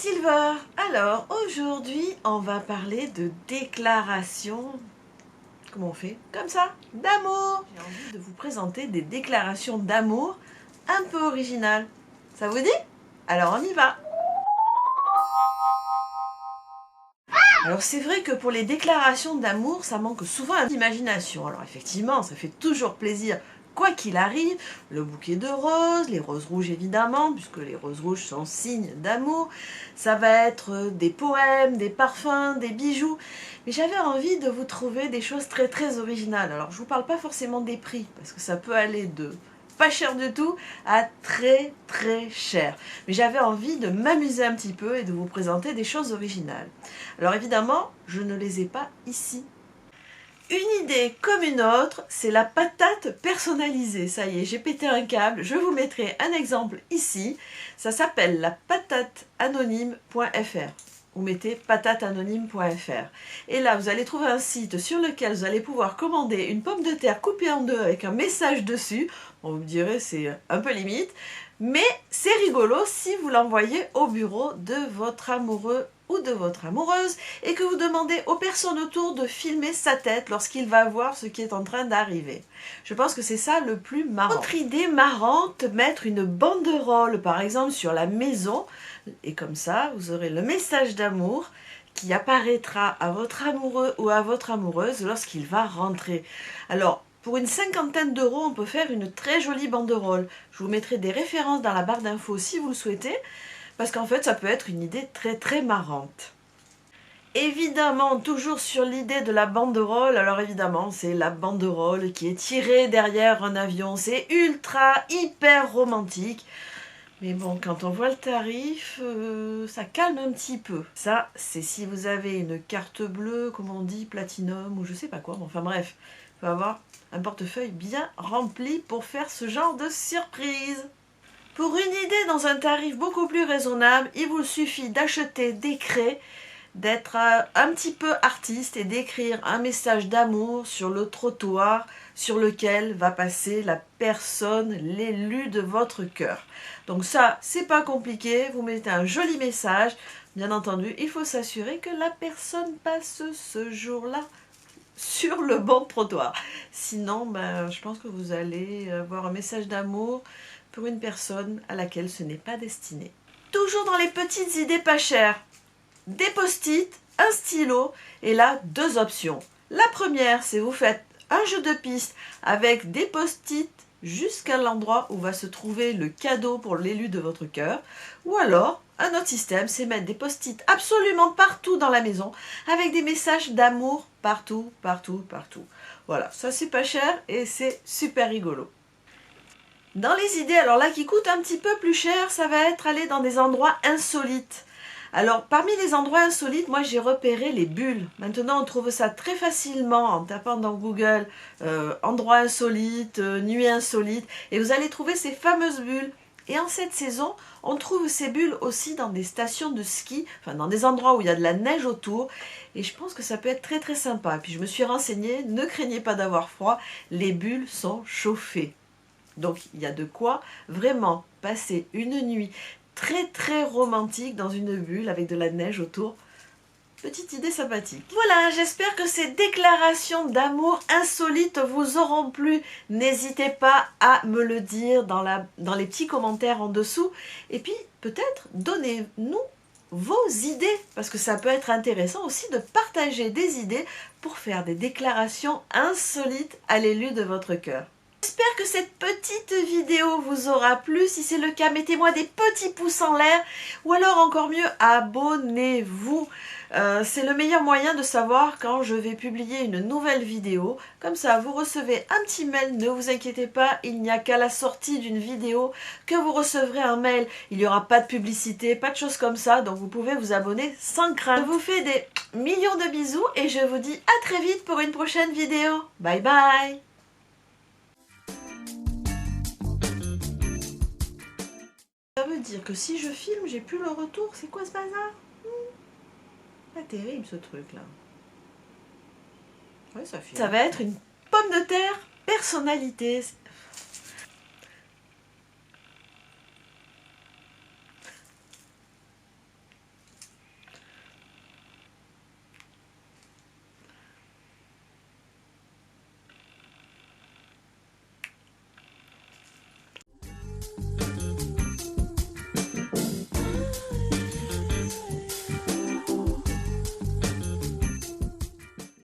Silver. Alors aujourd'hui on va parler de déclaration. Comment on fait? Comme ça, d'amour. J'ai envie de vous présenter des déclarations d'amour un peu originales. Ça vous dit? Alors on y va. Alors c'est vrai que pour les déclarations d'amour, ça manque souvent d'imagination. Alors effectivement, ça fait toujours plaisir, quoi qu'il arrive, le bouquet de roses, les roses rouges évidemment, puisque les roses rouges sont signes d'amour. Ça va être des poèmes, des parfums, des bijoux. Mais j'avais envie de vous trouver des choses très originales. Alors je vous parle pas forcément des prix, parce que ça peut aller de pas cher du tout à très cher. Mais j'avais envie de m'amuser un petit peu et de vous présenter des choses originales. Alors évidemment, je ne les ai pas ici. Une idée comme une autre, c'est la patate personnalisée. Ça y est, j'ai pété un câble. Je vous mettrai un exemple ici. Ça s'appelle la patateanonyme.fr. Vous mettez patateanonyme.fr. Et là, vous allez trouver un site sur lequel vous allez pouvoir commander une pomme de terre coupée en deux avec un message dessus. Bon, vous me direz, c'est un peu limite. Mais c'est rigolo si vous l'envoyez au bureau de votre amoureux ou de votre amoureuse et que vous demandez aux personnes autour de filmer sa tête lorsqu'il va voir ce qui est en train d'arriver. Je pense que c'est ça le plus marrant. Autre idée marrante, mettre une banderole par exemple sur la maison et comme ça vous aurez le message d'amour qui apparaîtra à votre amoureux ou à votre amoureuse lorsqu'il va rentrer. Alors, pour une cinquantaine d'euros, on peut faire une très jolie banderole. Je vous mettrai des références dans la barre d'infos si vous le souhaitez, parce qu'en fait, ça peut être une idée très marrante. Évidemment, toujours sur l'idée de la banderole, alors évidemment, c'est la banderole qui est tirée derrière un avion. C'est hyper romantique. Mais bon, quand on voit le tarif, ça calme un petit peu. Ça, c'est si vous avez une carte bleue, comme on dit, platinum, ou je sais pas quoi. Enfin bref, il faut avoir un portefeuille bien rempli pour faire ce genre de surprise. Pour une idée dans un tarif beaucoup plus raisonnable, il vous suffit d'acheter des craies, d'être un petit peu artiste et d'écrire un message d'amour sur le trottoir sur lequel va passer la personne, l'élu de votre cœur. Donc ça, c'est pas compliqué, vous mettez un joli message. Bien entendu, il faut s'assurer que la personne passe ce jour-là sur le bon trottoir. Sinon, je pense que vous allez avoir un message d'amour pour une personne à laquelle ce n'est pas destiné. Toujours dans les petites idées pas chères, des post-it, un stylo, et là, deux options. La première, c'est vous faites un jeu de piste avec des post-it jusqu'à l'endroit où va se trouver le cadeau pour l'élu de votre cœur. Ou alors, un autre système, c'est mettre des post-it absolument partout dans la maison avec des messages d'amour partout. Voilà, ça c'est pas cher et c'est super rigolo. Dans les idées, alors là qui coûtent un petit peu plus cher, ça va être aller dans des endroits insolites. Alors, parmi les endroits insolites, moi j'ai repéré les bulles. Maintenant, on trouve ça très facilement en tapant dans Google endroits insolites, nuits insolites, et vous allez trouver ces fameuses bulles. Et en cette saison, on trouve ces bulles aussi dans des stations de ski, enfin dans des endroits où il y a de la neige autour, et je pense que ça peut être très sympa. Et puis je me suis renseignée, ne craignez pas d'avoir froid, les bulles sont chauffées. Donc il y a de quoi vraiment passer une nuit très romantique dans une bulle avec de la neige autour. Petite idée sympathique. Voilà, j'espère que ces déclarations d'amour insolites vous auront plu. N'hésitez pas à me le dire dans les petits commentaires en dessous. Et puis peut-être donnez-nous vos idées, parce que ça peut être intéressant aussi de partager des idées pour faire des déclarations insolites à l'élu de votre cœur. J'espère que cette petite vidéo vous aura plu. Si c'est le cas, mettez-moi des petits pouces en l'air ou alors encore mieux, abonnez-vous. C'est le meilleur moyen de savoir quand je vais publier une nouvelle vidéo. Comme ça, vous recevez un petit mail. Ne vous inquiétez pas, il n'y a qu'à la sortie d'une vidéo que vous recevrez un mail. Il n'y aura pas de publicité, pas de choses comme ça. Donc vous pouvez vous abonner sans crainte. Je vous fais des millions de bisous et je vous dis à très vite pour une prochaine vidéo. Bye bye! Ça veut dire que si je filme, j'ai plus le retour. C'est quoi ce bazar? Pas terrible ce truc là. Ouais, ça filme. Ça va être une pomme de terre personnalité.